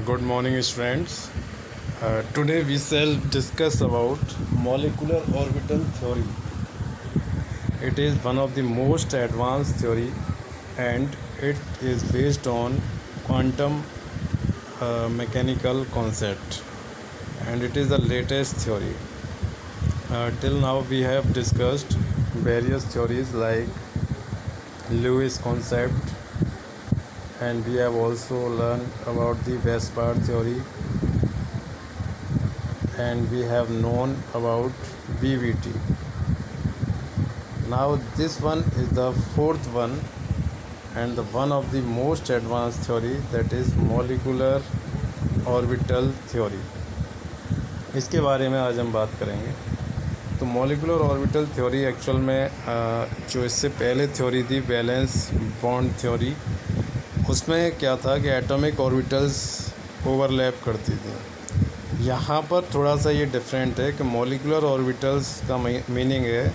Good morning, students. Today we shall discuss about molecular orbital theory. It is one of the most advanced theory, and it is based on quantum mechanical concept, and it is the latest theory. Till now we have discussed various theories like Lewis concept, and we have also learned about the Vespard theory, and we have known about BVT. Now this one is the fourth one and the one of the most advanced theory, that is molecular orbital theory. इसके बारे में आज हम बात करेंगे। तो molecular orbital theory actual में जो इससे पहले थ्योरी थी वैलेंस बॉन्ड थ्योरी, उसमें क्या था कि एटॉमिक ऑर्बिटल्स ओवरलैप करती थी। यहाँ पर थोड़ा सा ये डिफरेंट है कि मॉलिकुलर ऑर्बिटल्स का मीनिंग है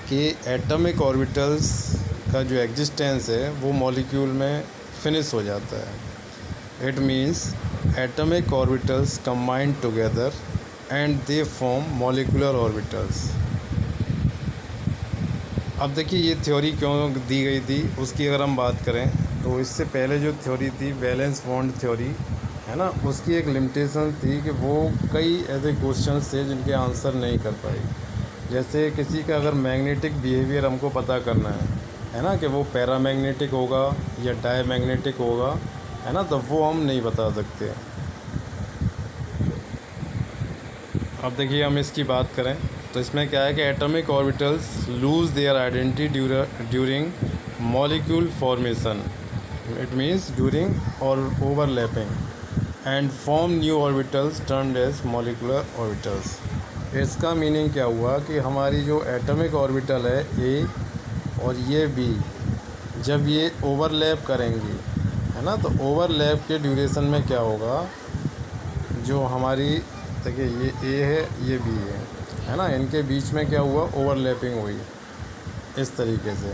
कि एटॉमिक ऑर्बिटल्स का जो एग्जिस्टेंस है वो मॉलिक्यूल में फिनिश हो जाता है। It means atomic orbitals combine together and they form molecular orbitals. अब देखिए ये थ्योरी क्यों दी गई थी उसकी अगर हम बात करें तो इससे पहले जो थ्योरी थी वैलेंस बॉन्ड थ्योरी है ना, उसकी एक लिमिटेशन थी कि वो कई ऐसे क्वेश्चंस थे जिनके आंसर नहीं कर पाई। जैसे किसी का अगर मैग्नेटिक बिहेवियर हमको पता करना है ना, कि वो पैरामैग्नेटिक होगा या डायमैग्नेटिक होगा, है ना, तो वो हम नहीं बता सकते। अब देखिए हम इसकी बात करें तो इसमें क्या है कि atomic orbitals lose their identity during molecule formation, it means during और overlapping and form new orbitals turned as molecular orbitals. इसका मीनिंग क्या हुआ कि हमारी जो एटॉमिक ऑर्बिटल है ए और ये बी, जब ये ओवरलैप करेंगी, है ना, तो ओवरलैप के ड्यूरेशन में क्या होगा, जो हमारी देखिए ये ए है ये बी है ना, इनके बीच में क्या हुआ, ओवरलैपिंग हुई इस तरीके से।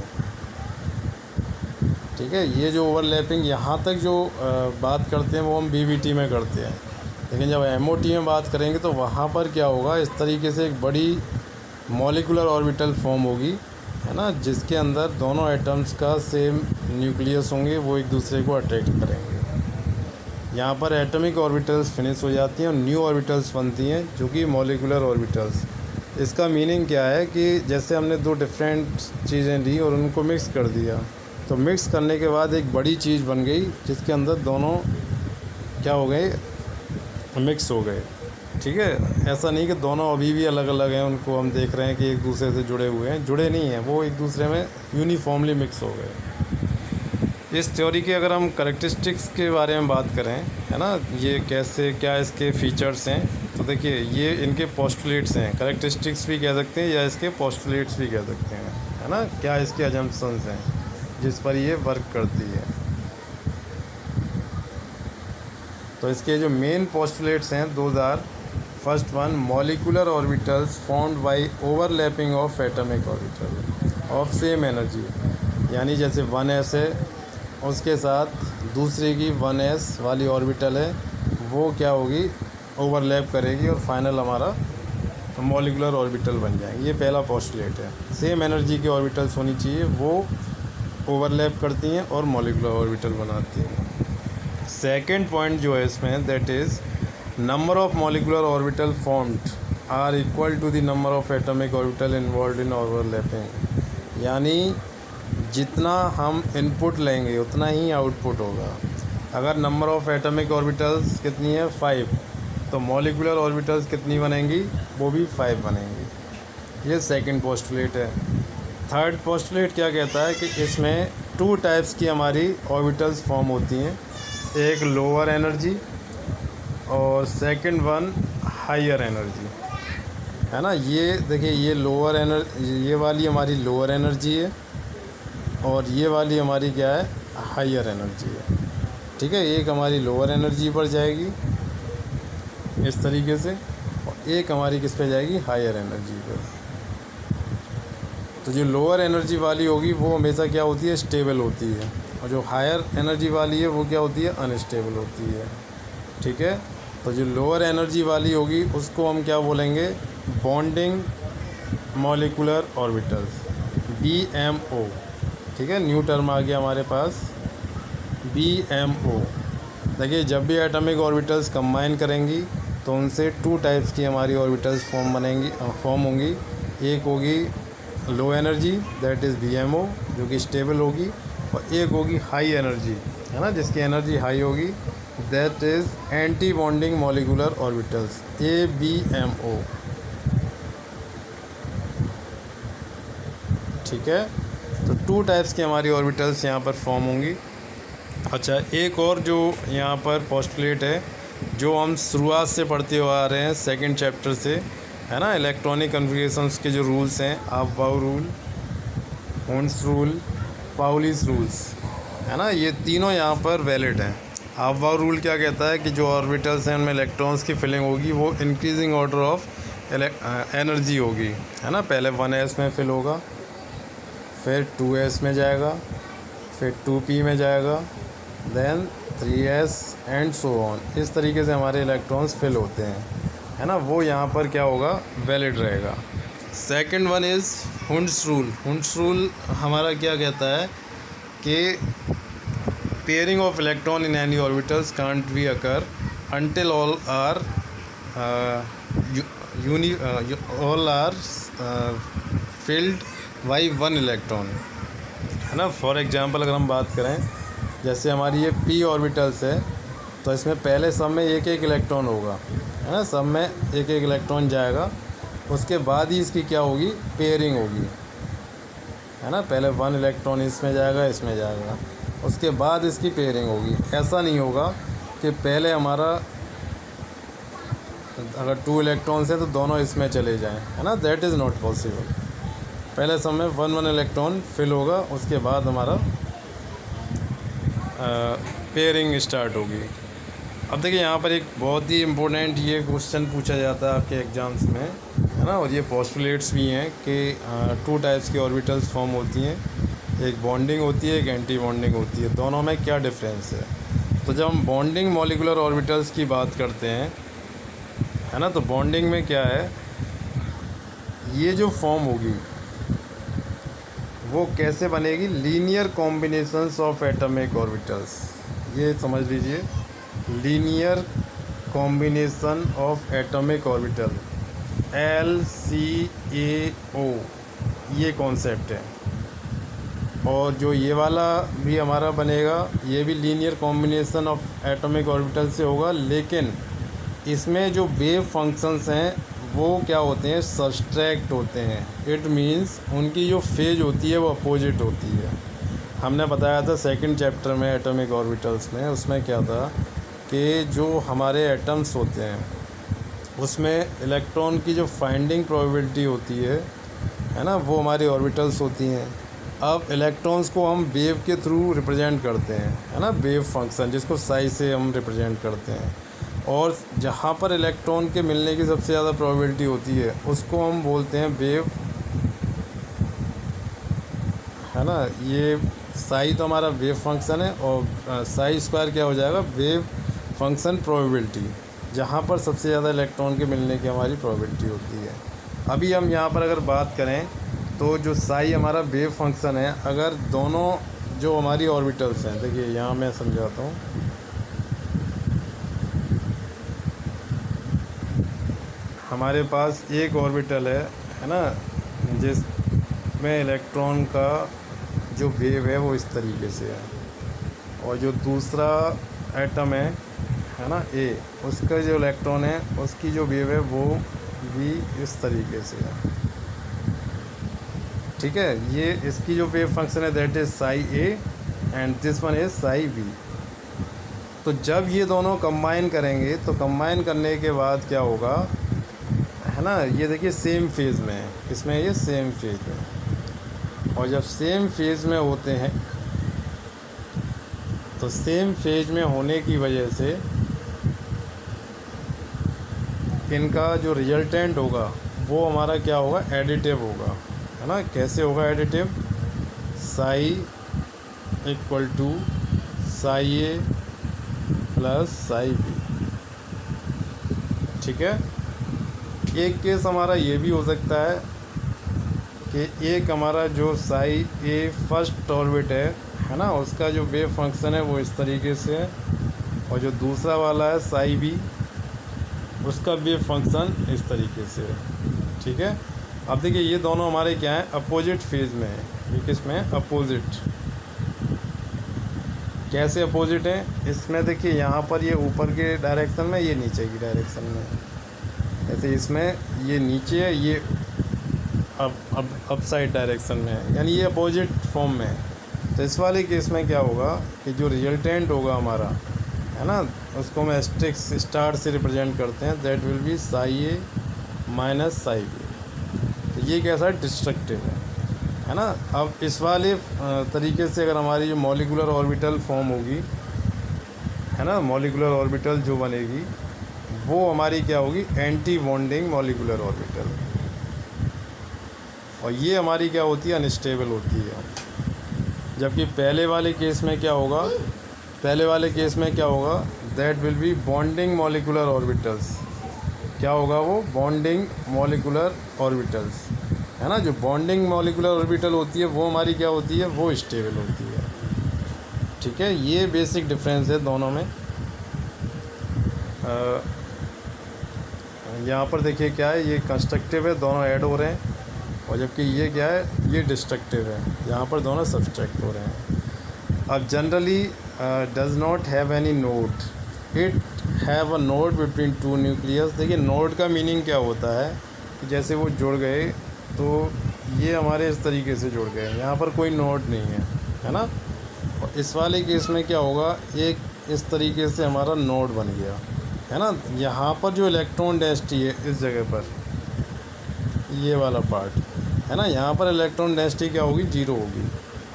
ठीक है, ये जो ओवरलैपिंग यहाँ तक जो बात करते हैं वो हम बीवीटी में करते हैं, लेकिन जब एमओटी में बात करेंगे तो वहाँ पर क्या होगा, इस तरीके से एक बड़ी मॉलिकुलर ऑर्बिटल फॉर्म होगी, है ना, जिसके अंदर दोनों एटम्स का सेम न्यूक्लियस होंगे, वो एक दूसरे को अट्रैक्ट करेंगे। यहाँ पर एटॉमिक ऑर्बिटल्स फिनिश हो जाती हैं और न्यू ऑर्बिटल्स बनती हैं जो कि मॉलिकुलर ऑर्बिटल्स। इसका मीनिंग क्या है कि जैसे हमने दो डिफरेंट चीज़ें ली और उनको मिक्स कर दिया, तो मिक्स करने के बाद एक बड़ी चीज़ बन गई जिसके अंदर दोनों क्या हो गए, मिक्स हो गए। ठीक है, ऐसा नहीं कि दोनों अभी भी अलग अलग हैं, उनको हम देख रहे हैं कि एक दूसरे से जुड़े हुए हैं, जुड़े नहीं हैं, वो एक दूसरे में यूनिफॉर्मली मिक्स हो गए। इस थ्योरी के अगर हम करेक्टरिस्टिक्स के बारे में बात करें, है ना, ये कैसे क्या इसके फीचर्स हैं, तो देखिए ये इनके पोस्टुलेट्स हैं, करेक्टरिस्टिक्स भी कह सकते हैं या इसके पोस्टुलेट्स भी कह सकते हैं, है ना, क्या इसके अजम्पशंस हैं जिस पर ये वर्क करती है। तो इसके जो मेन पोस्टुलेट्स हैं those are, first one, molecular orbitals formed by overlapping of atomic orbital of same energy, यानी जैसे 1s है उसके साथ दूसरे की 1s वाली ऑर्बिटल है, वो क्या होगी, ओवरलैप करेगी और फाइनल हमारा मॉलिकुलर ऑर्बिटल बन जाएंगे। ये पहला पोस्टुलेट है, सेम एनर्जी की ऑर्बिटल्स होनी चाहिए, वो ओवरलैप करती हैं और मॉलिकुलर ऑर्बिटल बनाती हैं। सेकंड पॉइंट जो है इसमें, that is number of molecular orbital formed are equal to the number of atomic orbital involve in overlapping, यानी जितना हम इनपुट लेंगे उतना ही आउटपुट होगा। अगर नंबर ऑफ एटॉमिक ऑर्बिटल्स कितनी है, 5, तो मॉलिकुलर ऑर्बिटल्स कितनी बनेंगी, वो भी 5 बनेंगी। ये सेकंड पोस्टुलेट है। थर्ड पोस्टुलेट क्या कहता है कि इसमें 2 टाइप्स की हमारी ऑर्बिटल्स फॉर्म होती हैं, एक लोअर एनर्जी और सेकंड वन हायर एनर्जी, है ना। ये देखिए ये लोअर एनर्जी, ये वाली हमारी लोअर एनर्जी है और ये वाली हमारी क्या है, हायर एनर्जी है। ठीक है, एक हमारी लोअर एनर्जी पर जाएगी इस तरीके से और एक हमारी किस पे जाएगी, हायर एनर्जी पर। तो जो लोअर एनर्जी वाली होगी वो हमेशा क्या होती है, स्टेबल होती है, और जो हायर एनर्जी वाली है वो क्या होती है, अनस्टेबल होती है। ठीक है। तो जो लोअर एनर्जी वाली होगी उसको हम क्या बोलेंगे, बॉन्डिंग मॉलिकुलर ऑर्बिटल्स, BMO। ठीक है, न्यू टर्म आ गया हमारे पास, BMO। देखिए जब भी एटॉमिक ऑर्बिटल्स कंबाइन करेंगी तो उनसे 2 टाइप्स की हमारी ऑर्बिटल्स फॉर्म होंगी। एक होगी low energy, that is BMO, जो कि स्टेबल होगी, और एक होगी हाई एनर्जी, है ना, जिसकी एनर्जी हाई होगी, that is anti bonding molecular orbitals, ABMO। ठीक है, तो 2 टाइप्स की हमारी ऑर्बिटल्स यहाँ पर फॉर्म होंगी। अच्छा, एक और जो यहाँ पर पोस्टुलेट है, जो हम शुरुआत से पढ़ते हुए आ रहे हैं सेकंड चैप्टर से, है ना, इलेक्ट्रॉनिक कन्फिग्रेशंस के जो रूल्स हैं, अफबाउ रूल, होन्स रूल, पाउलीस रूल्स, है ना, ये तीनों यहाँ पर वैलिड हैं। अफबाउ रूल क्या कहता है कि जो ऑर्बिटल्स हैं उनमें इलेक्ट्रॉन्स की फिलिंग होगी वो इंक्रीजिंग ऑर्डर ऑफ एनर्जी होगी, है ना। पहले 1s में फिल होगा, फिर 2s में जाएगा, फिर 2p में जाएगा, then 3s and so on. इस तरीके से हमारे इलेक्ट्रॉन्स फिल होते हैं, है ना, वो यहाँ पर क्या होगा, वैलिड रहेगा। Second one is Hund's rule. Hund's rule हमारा क्या कहता है कि pairing of electron in any orbitals can't be occur until all are filled by 1 electron, है ना। फॉर एग्जांपल अगर हम बात करें, जैसे हमारी ये p ऑर्बिटल्स है, तो इसमें पहले सब में एक एक इलेक्ट्रॉन होगा, है ना, सब में एक एक इलेक्ट्रॉन जाएगा, उसके बाद ही इसकी क्या होगी, पेयरिंग होगी, है ना। पहले 1 इलेक्ट्रॉन इसमें जाएगा, इसमें जाएगा, उसके बाद इसकी पेयरिंग होगी। ऐसा नहीं होगा कि पहले हमारा अगर 2 इलेक्ट्रॉन्स हैं तो दोनों इसमें चले जाएं, है ना, दैट इज़ नॉट पॉसिबल। पहले सब में 1 इलेक्ट्रॉन फिल होगा, उसके बाद हमारा पेयरिंग स्टार्ट होगी। अब देखिए यहाँ पर एक बहुत ही इम्पोर्टेंट ये क्वेश्चन पूछा जाता है आपके एग्ज़ाम्स में, है ना, और ये पोस्टुलेट्स भी हैं कि 2 टाइप्स की ऑर्बिटल्स फॉर्म होती हैं, एक बॉन्डिंग होती है, एक एंटी बॉन्डिंग होती है, दोनों में क्या डिफरेंस है। तो जब हम बॉन्डिंग मॉलिकुलर ऑर्बिटल्स की बात करते हैं, है ना, तो बॉन्डिंग में क्या है, ये जो फॉर्म होगी वो कैसे बनेगी, linear combinations of atomic orbitals. ये समझ लीजिए, linear combination of atomic orbital, LCAO, ये कॉन्सेप्ट है। और जो ये वाला भी हमारा बनेगा, ये भी linear combination of atomic orbital से होगा, लेकिन इसमें जो वेव फंक्शंस हैं वो क्या होते हैं, सब्सट्रैक्ट होते हैं। इट मींस उनकी जो फेज होती है वो अपोजिट होती है। हमने बताया था सेकंड चैप्टर में एटॉमिक ऑर्बिटल्स में, उसमें क्या था कि जो हमारे एटम्स होते हैं उसमें इलेक्ट्रॉन की जो फाइंडिंग प्रोबेबिलिटी होती है ना, वो हमारी ऑर्बिटल्स होती हैं। अब इलेक्ट्रॉन्स को हम वेव के थ्रू रिप्रेजेंट करते हैं, है ना, वेव फंक्शन, जिसको साई से हम रिप्रेजेंट करते हैं। और जहाँ पर इलेक्ट्रॉन के मिलने की सबसे ज़्यादा प्रोबेबिलिटी होती है उसको हम बोलते हैं वेव, है ना। ये साई तो हमारा वेव फंक्शन है, और साई स्क्वायर क्या हो जाएगा, वेव फंक्शन प्रोबेबिलिटी, जहाँ पर सबसे ज़्यादा इलेक्ट्रॉन के मिलने की हमारी प्रोबेबिलिटी होती है। अभी हम यहाँ पर अगर बात करें तो जो साई हमारा वेव फंक्शन है, अगर दोनों जो हमारी ऑर्बिटल्स हैं, देखिए यहाँ मैं समझाता हूँ, हमारे पास एक ऑर्बिटल है ना, जिसमें इलेक्ट्रॉन का जो वेव है वो इस तरीके से है, और जो दूसरा एटम है ना, ए, उसका जो इलेक्ट्रॉन है उसकी जो वेव है वो भी इस तरीके से है, ठीक है। ये इसकी जो वेव फंक्शन है that is psi A and this one is psi B. तो जब ये दोनों कंबाइन करेंगे तो कंबाइन करने के बाद क्या होगा, है ना, ये देखिए सेम फेज़ में है, इसमें ये सेम फेज़ में, और जब सेम फेज़ में होते हैं तो सेम फेज में होने की वजह से इनका जो रिजल्टेंट होगा वो हमारा क्या होगा, एडिटिव होगा, है ना। कैसे होगा additive, psi equal to psi A plus psi B, ठीक है। एक केस हमारा ये भी हो सकता है कि एक हमारा जो साई ए फर्स्ट ऑर्बिट है ना, उसका जो वेव फंक्शन है वो इस तरीके से है, और जो दूसरा वाला है साई बी, उसका वेव फंक्शन इस तरीके से है, ठीक है। अब देखिए ये दोनों हमारे क्या हैं, अपोजिट फेज में है। ये किस में है, अपोजिट। कैसे अपोजिट है, इसमें देखिए यहाँ पर ये ऊपर के डायरेक्शन में, ये नीचे की डायरेक्शन में। ऐसे इसमें ये नीचे है, ये अप साइड डायरेक्शन में है, यानी ये अपोजिट फॉर्म में है। तो इस वाले केस में क्या होगा कि जो रिजल्टेंट होगा हमारा, है ना, उसको हम एस्ट्रिक्स स्टार से रिप्रेजेंट करते हैं, that will be psi A minus psi B. तो ये कैसा डिस्ट्रक्टिव है ना। अब इस वाले तरीके से अगर हमारी जो मॉलिक्यूलर ऑर्बिटल फॉर्म होगी, है ना, मॉलिक्यूलर ऑर्बिटल जो बनेगी वो हमारी क्या होगी, एंटी बॉन्डिंग मॉलिक्यूलर ऑर्बिटल, और ये हमारी क्या होती है, अनस्टेबल होती है। जबकि पहले वाले केस में क्या होगा, पहले वाले केस में क्या होगा, that will B bonding molecular orbitals. क्या होगा वो, बॉन्डिंग मॉलिक्यूलर ऑर्बिटल्स, है ना। जो बॉन्डिंग मॉलिक्यूलर ऑर्बिटल होती है वो हमारी क्या होती है, वो स्टेबल होती है, ठीक है। ये बेसिक डिफरेंस है दोनों में। यहाँ पर देखिए क्या है, ये कंस्ट्रक्टिव है, दोनों ऐड हो रहे हैं, और जबकि ये क्या है, ये डिस्ट्रक्टिव है, यहाँ पर दोनों सब्सट्रैक्ट हो रहे हैं। अब generally does not have any node, it have a node between two nucleus. देखिए नोड का मीनिंग क्या होता है कि जैसे वो जुड़ गए, तो ये हमारे इस तरीके से जुड़ गए, यहाँ पर कोई नोड नहीं है ना। और इस वाले केस में क्या होगा, एक इस तरीके से हमारा नोड बन गया, है ना। यहाँ पर जो इलेक्ट्रॉन डेंसिटी है इस जगह पर, ये वाला पार्ट है ना, यहाँ पर इलेक्ट्रॉन डेंसिटी क्या होगी, 0 होगी।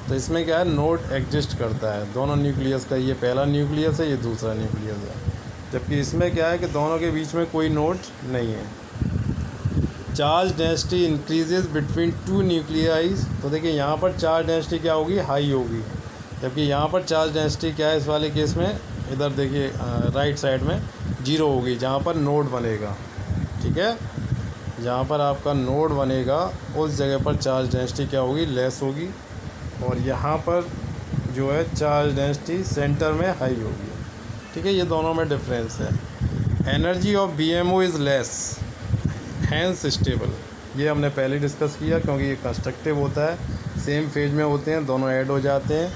तो इसमें क्या है, नोड एग्जिस्ट करता है दोनों न्यूक्लियस का, ये पहला न्यूक्लियस है, ये दूसरा न्यूक्लियस है। जबकि इसमें क्या है कि दोनों के बीच में कोई नोड नहीं है। Charge density increases between two nuclei. तो देखिए यहाँ पर चार्ज डेंसिटी क्या होगी, हाई होगी, जबकि यहाँ पर चार्ज डेंसिटी क्या है इस वाले केस में, इधर देखिए राइट साइड में 0 होगी, जहाँ पर नोड बनेगा, ठीक है। जहाँ पर आपका नोड बनेगा उस जगह पर चार्ज डेंसिटी क्या होगी, लेस होगी, और यहाँ पर जो है चार्ज डेंसिटी सेंटर में हाई होगी, ठीक है। ये दोनों में डिफरेंस है। Energy of BMO is less hence stable, ये हमने पहले डिस्कस किया, क्योंकि ये कंस्ट्रक्टिव होता है, सेम फेज में होते हैं, दोनों ऐड हो जाते हैं,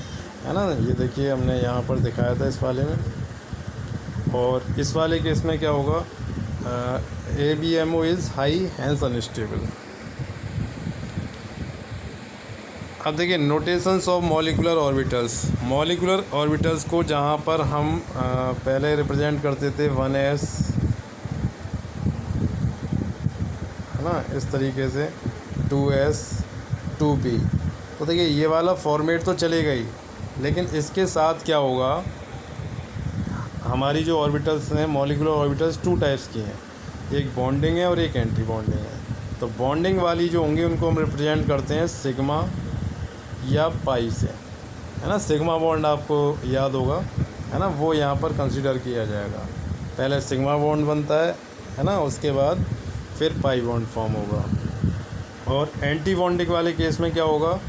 है ना। ये देखिए हमने यहाँ पर दिखाया था इस वाले में। और इस वाले केस में क्या होगा, ABMO is high hence unstable. अब देखिए notations of molecular orbitals. Molecular orbitals को जहाँ पर हम पहले रिप्रेजेंट करते थे 1s, है ना, इस तरीके से 2s 2p। तो देखिए ये वाला फॉर्मेट तो चलेगा ही, लेकिन इसके साथ क्या होगा, हमारी जो ऑर्बिटल्स हैं मॉलिक्यूलर ऑर्बिटल्स 2 टाइप्स की हैं, एक बॉन्डिंग है और एक एंटी बॉन्डिंग है। तो बॉन्डिंग वाली जो होंगी उनको हम रिप्रेजेंट करते हैं सिग्मा या पाई से, है ना। सिग्मा बॉन्ड आपको याद होगा, है ना, वो यहाँ पर कंसीडर किया जाएगा। पहले सिग्मा बॉन्ड बनता है ना, उसके बाद फिर पाई बॉन्ड फॉर्म होगा। और एंटी बॉन्डिंग वाले केस में क्या होगा,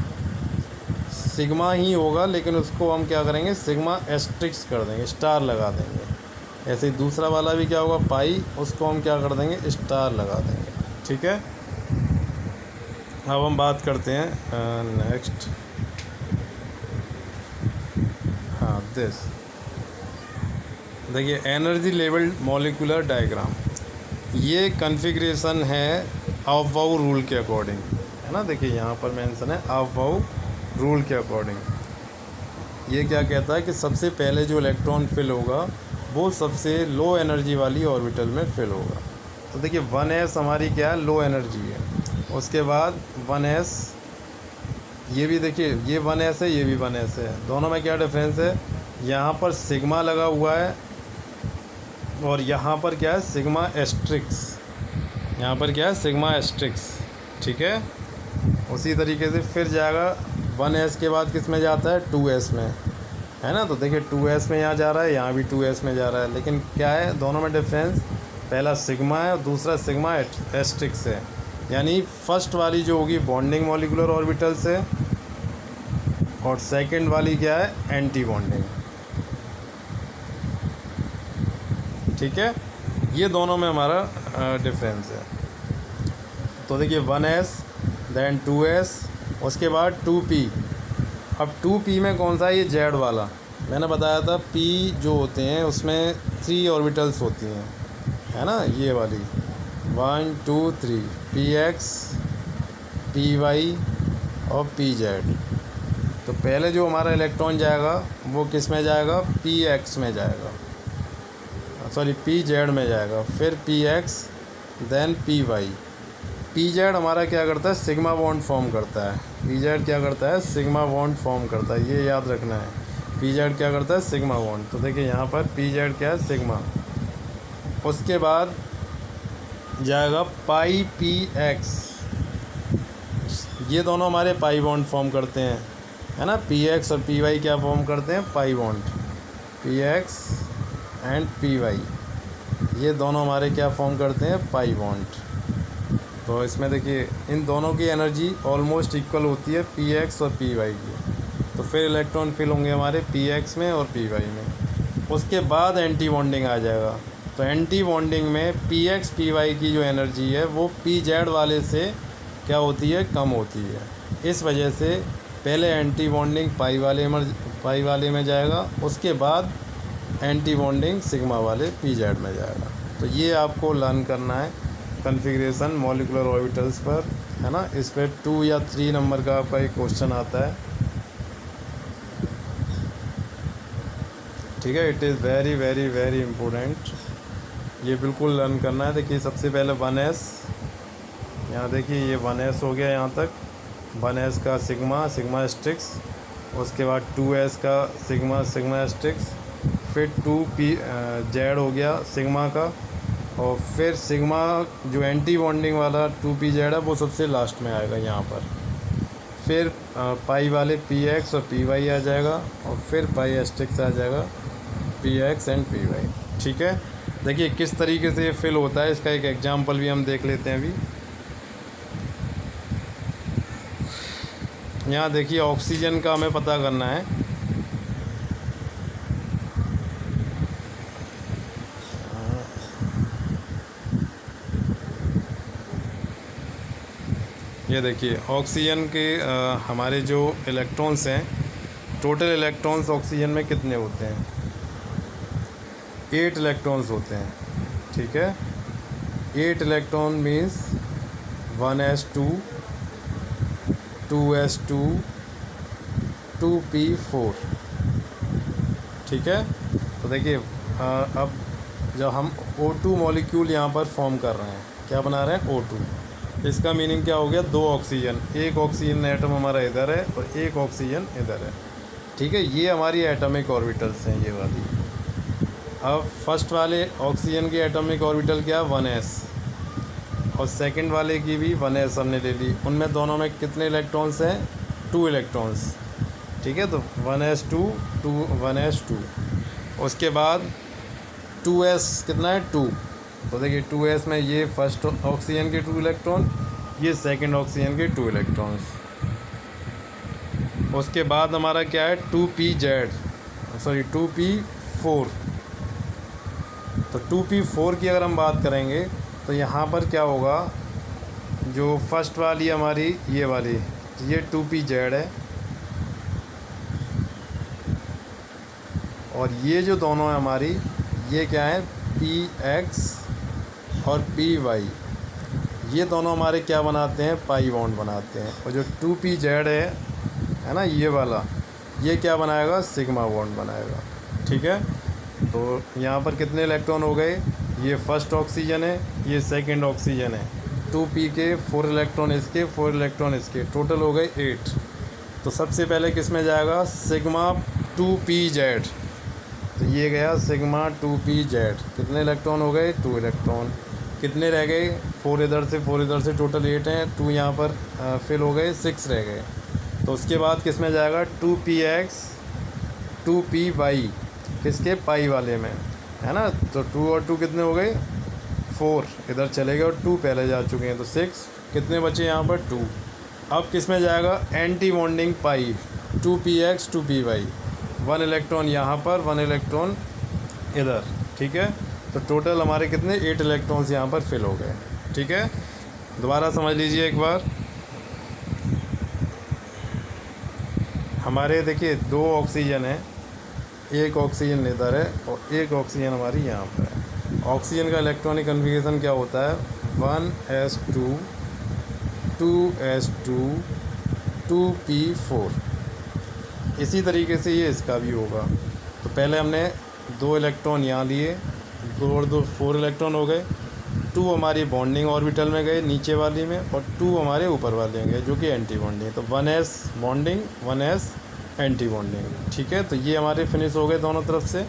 सिग्मा ही होगा, लेकिन उसको हम क्या करेंगे, सिग्मा एस्ट्रिक्स कर देंगे, स्टार लगा देंगे। ऐसे ही दूसरा वाला भी क्या होगा, पाई, उसको हम क्या कर देंगे, स्टार लगा देंगे, ठीक है। अब हम बात करते हैं नेक्स्ट, हाँ दिस देखिए एनर्जी लेवल मॉलिक्यूलर डायग्राम। ये कॉन्फ़िगरेशन है अफबाउ रूल के अकॉर्डिंग, है ना। देखिए यहाँ पर मेंशन है अफबाउ रूल के अकॉर्डिंग। ये क्या कहता है कि सबसे पहले जो इलेक्ट्रॉन फिल होगा वो सबसे लो एनर्जी वाली ऑर्बिटल में फिल होगा। तो देखिए 1s हमारी क्या है, लो एनर्जी है। उसके बाद 1s, ये भी देखिए ये 1s है, ये भी 1s है, दोनों में क्या डिफरेंस है, यहाँ पर सिग्मा लगा हुआ है और यहाँ पर क्या है, सिग्मा एस्ट्रिक्स, यहाँ पर क्या है, सिग्मा एस्ट्रिक्स, ठीक है। उसी तरीके से फिर जाएगा 1s के बाद किस में जाता है, 2s में, है ना। तो देखिए 2s में यहाँ जा रहा है, यहाँ भी 2s में जा रहा है, लेकिन क्या है दोनों में डिफरेंस, पहला सिग्मा है और दूसरा सिग्मा एस्ट्रिक्स है, यानी फर्स्ट वाली जो होगी बॉन्डिंग मॉलिक्यूलर ऑर्बिटल्स है और सेकंड वाली क्या है, एंटी बॉन्डिंग। ठीक है, ये दोनों में हमारा डिफरेंस है। तो देखिए 1s देन 2s, उसके बाद 2p। अब 2p में कौन सा है, ये जेड वाला मैंने बताया था। p जो होते हैं उसमें 3 ऑर्बिटल्स होती हैं, है ना, ये वाली 1 2 3 px py और pz। तो पहले जो हमारा इलेक्ट्रॉन जाएगा वो किस में जाएगा, px में जाएगा, सॉरी pz में जाएगा, फिर px देन py। pz हमारा क्या करता है, सिग्मा बॉन्ड फॉर्म करता है। pz क्या करता है, सिग्मा बॉन्ड फॉर्म करता है, ये याद रखना है। pz क्या करता है, सिग्मा बॉन्ड। तो देखिए यहाँ पर pz क्या है, सिग्मा। उसके बाद जाएगा पाई px, ये दोनों हमारे पाई बॉन्ड फॉर्म करते हैं, है ना। px और py क्या फॉर्म करते हैं, pi bond. px and py ये दोनों हमारे क्या फॉर्म करते हैं, पाई बॉन्ड। तो इसमें देखिए इन दोनों की एनर्जी ऑलमोस्ट इक्वल होती है px और py की। तो फिर इलेक्ट्रॉन फिल होंगे हमारे px में और py में। उसके बाद एंटी बॉन्डिंग आ जाएगा। तो एंटी बॉन्डिंग में px py की जो एनर्जी है वो pz वाले से क्या होती है, कम होती है। इस वजह से पहले एंटी बॉन्डिंग पाई वाले में जाएगा, उसके बाद एंटी बॉन्डिंग सिग्मा वाले pz में जाएगा। तो ये आपको लर्न करना है कॉन्फ़िगरेशन मॉलिक्यूलर ऑर्बिटल्स पर, है ना। इस पर 2 या 3 नंबर का आपका एक क्वेश्चन आता है। ठीक है, it is very very very important, ये बिल्कुल लर्न करना है। देखिए सबसे पहले 1s, यहाँ देखिए ये 1s हो गया यहाँ तक, 1s का सिग्मा एस्ट्रिक्स। उसके बाद 2s का सिग्मा एस्ट्रिक्स, फिर 2pz हो गया सिग्मा का, और फिर सिग्मा जो एंटी बॉन्डिंग वाला 2pz है वो सबसे लास्ट में आएगा यहाँ पर। फिर पाई वाले px और py आ जाएगा, और फिर पाई एस्ट्रिक्स आ जाएगा px एंड py। ठीक है, देखिए किस तरीके से ये फिल होता है, इसका एक एग्जांपल भी हम देख लेते हैं अभी। यहाँ देखिए ऑक्सीजन का हमें पता करना है। ये देखिए ऑक्सीजन के हमारे जो इलेक्ट्रॉन्स हैं, टोटल इलेक्ट्रॉन्स ऑक्सीजन में कितने होते हैं, 8 इलेक्ट्रॉन्स होते हैं। ठीक है, 8 electron means 1s2 2s2 2p4। ठीक है, तो देखिए अब जब हम O2 मॉलिक्यूल यहाँ पर फॉर्म कर रहे हैं, क्या बना रहे हैं, O2। इसका मीनिंग क्या हो गया, 2 ऑक्सीजन, एक ऑक्सीजन एटम हमारा इधर है और एक ऑक्सीजन इधर है। ठीक है, ये हमारी एटॉमिक ऑर्बिटल्स हैं, ये वाली। अब फर्स्ट वाले ऑक्सीजन की एटॉमिक ऑर्बिटल क्या, 1s, और सेकंड वाले की भी 1s हमने ले ली। उनमें दोनों में कितने इलेक्ट्रॉन्स हैं, 2 इलेक्ट्रॉन्स। ठीक है, तो 1s2 उसके बाद 2s कितना है, 2। तो देखिए 2s में ये फर्स्ट ऑक्सीजन के 2 इलेक्ट्रॉन, ये सेकंड ऑक्सीजन के 2 इलेक्ट्रॉन्स। उसके बाद हमारा क्या है, 2p4। तो 2p4 की अगर हम बात करेंगे तो यहाँ पर क्या होगा, जो फर्स्ट वाली हमारी ये वाली, ये 2pz है, और ये जो दोनों है हमारी, ये क्या है, px और py, ये दोनों हमारे क्या बनाते हैं, पाई बॉन्ड बनाते हैं। और जो 2pz है ना, ये वाला, ये क्या बनाएगा, सिग्मा बॉन्ड बनाएगा। ठीक है, तो यहाँ पर कितने इलेक्ट्रॉन हो गए, ये फर्स्ट ऑक्सीजन है, ये सेकंड ऑक्सीजन है, 2p के 4 इलेक्ट्रॉन इसके, 4 इलेक्ट्रॉन इसके, टोटल हो गए 8। तो सबसे पहले किस में जाएगा, सिग्मा 2pz। तो ये गया सिग्मा 2pz, कितने इलेक्ट्रॉन हो गए, 2 इलेक्ट्रॉन। कितने रह गए, 4 इधर से 4 इधर से, टोटल 8 हैं, 2 यहाँ पर फिल हो गए, 6 रह गए। तो उसके बाद किस में जाएगा, 2px 2py, किसके, पाई वाले में, है ना। तो 2 और 2 कितने हो गए, 4 इधर चले गए और 2 पहले जा चुके हैं, तो 6 कितने बचे यहाँ पर 2। अब किस में जाएगा, एंटी बॉन्डिंग पाई 2px 2py, 1 इलेक्ट्रॉन यहाँ पर 1 इलेक्ट्रॉन इधर, ठीक है। तो टोटल हमारे कितने 8 इलेक्ट्रॉन्स यहाँ पर फिल हो गए, ठीक है। दोबारा समझ लीजिए एक बार, हमारे देखिए 2 ऑक्सीजन है, एक ऑक्सीजन इधर है और एक ऑक्सीजन हमारी यहाँ पर है। ऑक्सीजन का इलेक्ट्रॉनिक कन्फिगरेशन क्या होता है, 1s2 2s2 2p4। इसी तरीके से ये इसका भी होगा। तो पहले हमने 2 इलेक्ट्रॉन यहाँ लिए, 2 और 2 4 इलेक्ट्रॉन हो गए, 2 हमारी बॉन्डिंग ऑर्बिटल में गए नीचे वाली में और 2 हमारे ऊपर वाले में गए जो कि एंटी बॉन्डिंग। तो 1s bonding 1s anti bonding, ठीक है। तो ये हमारे फिनिश हो गए दोनों तरफ से।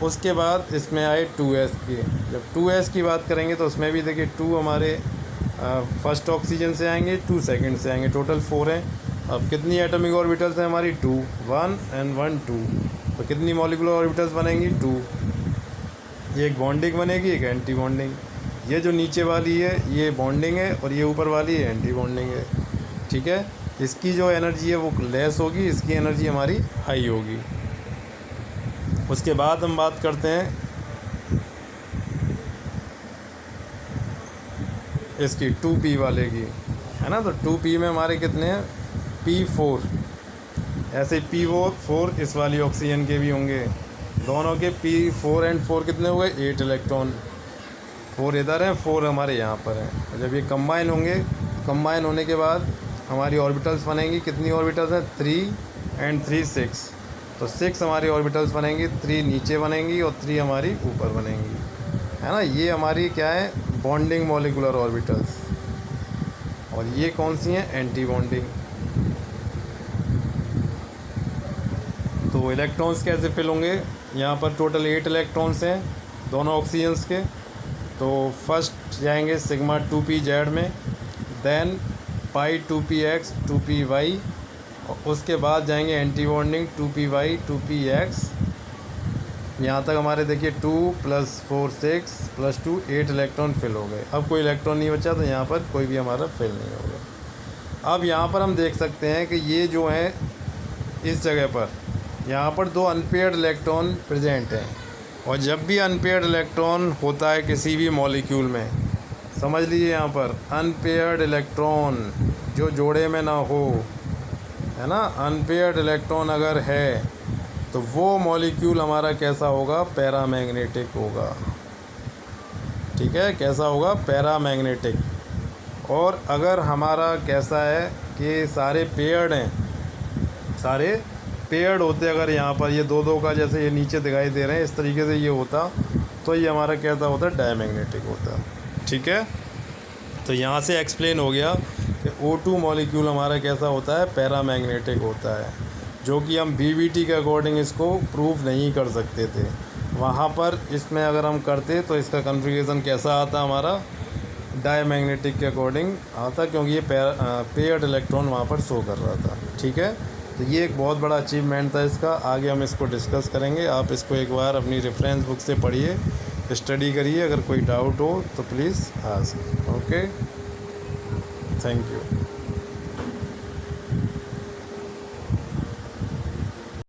उसके बाद इसमें आए 2s की। जब 2s की बात करेंगे तो उसमें भी देखिए 2 हमारे फर्स्ट ऑक्सीजन से आएंगे, 2 सेकंड से आएंगे, टोटल 4 हैं। अब कितनी एटॉमिक ऑर्बिटल्स हैं हमारी 2, 1 एंड 1 2। तो कितनी मॉलिक्यूलर ऑर्बिटल्स बनेंगी 2। एक बॉन्डिंग बनेगी, एक एंटी बॉन्डिंग। ये जो नीचे वाली है ये बॉन्डिंग है और ये ऊपर वाली है एंटी बॉन्डिंग है, ठीक है। इसकी जो एनर्जी है वो लेस होगी, इसकी एनर्जी हमारी हाई होगी। उसके बाद हम बात करते हैं इसकी 2p वाले की, है ना। तो 2p में हमारे कितने हैं p4। ऐसे p4 इस वाली ऑक्सीजन के भी होंगे, दोनों के p4 एंड 4 कितने हो गए 8 इलेक्ट्रॉन। 4 इधर हैं, 4 हमारे यहाँ पर हैं। जब ये कंबाइन होंगे, कंबाइन होने के बाद हमारी ऑर्बिटल्स बनेंगी, कितनी ऑर्बिटल्स हैं 3 एंड 3 6। तो 6 हमारी ऑर्बिटल्स बनेंगी, 3 नीचे बनेंगी और 3 हमारी ऊपर बनेंगी, है ना। ये हमारी क्या है बॉन्डिंग मॉलिक्यूलर ऑर्बिटल्स। और ये कौन सी हैं एंटी बॉन्डिंग। तो इलेक्ट्रॉन्स कैसे फिल होंगे, यहाँ पर टोटल 8 इलेक्ट्रॉन्स हैं दोनों ऑक्सीजन्स के। तो फर्स्ट जाएंगे सिग्मा 2pz में, देन पाई 2px 2py, और उसके बाद जाएंगे एंटी बॉन्डिंग 2py 2px। यहाँ तक हमारे देखिए 2 + 4 6 + 2 8 इलेक्ट्रॉन फिल हो गए। अब कोई इलेक्ट्रॉन नहीं बचा, तो यहाँ पर कोई भी हमारा फिल नहीं होगा। अब यहाँ पर हम देख सकते हैं कि ये जो है इस जगह पर यहाँ पर 2 अनपेयर्ड इलेक्ट्रॉन प्रेजेंट हैं। और जब भी अनपेयर्ड इलेक्ट्रॉन होता है किसी भी मॉलिक्यूल में, समझ लीजिए यहाँ पर अनपेयर्ड इलेक्ट्रॉन जो जोड़े में ना हो, है ना, अनपेयर्ड इलेक्ट्रॉन अगर है तो वो मॉलिक्यूल हमारा कैसा होगा पैरामैग्नेटिक होगा, ठीक है। कैसा होगा पैरामैग्नेटिक। और अगर हमारा कैसा है कि सारे पेयर्ड हैं, सारे पेयर्ड होते अगर यहाँ पर ये 2-2 का जैसे ये नीचे दिखाई दे रहे हैं इस तरीके से ये होता, तो ये हमारा कैसा होता है डायमैग्नेटिक होता, ठीक है। तो यहाँ से एक्सप्लेन हो गया कि O2 मॉलिक्यूल हमारा कैसा होता है पैरामैग्नेटिक होता है, जो कि हम BBT के अकॉर्डिंग इसको प्रूव नहीं कर सकते थे। वहाँ पर इसमें अगर हम करते तो इसका कन्फिगरेशन कैसा आता हमारा डायमैग्नेटिक के अकॉर्डिंग आता, क्योंकि ये पेयर्ड इलेक्ट्रॉन वहाँ पर शो कर रहा था, ठीक है। तो ये एक बहुत बड़ा अचीवमेंट था इसका। आगे हम इसको डिस्कस करेंगे। आप इसको एक बार अपनी रेफरेंस बुक से पढ़िए, स्टडी करिए। अगर कोई डाउट हो तो please ask. Okay, thank you.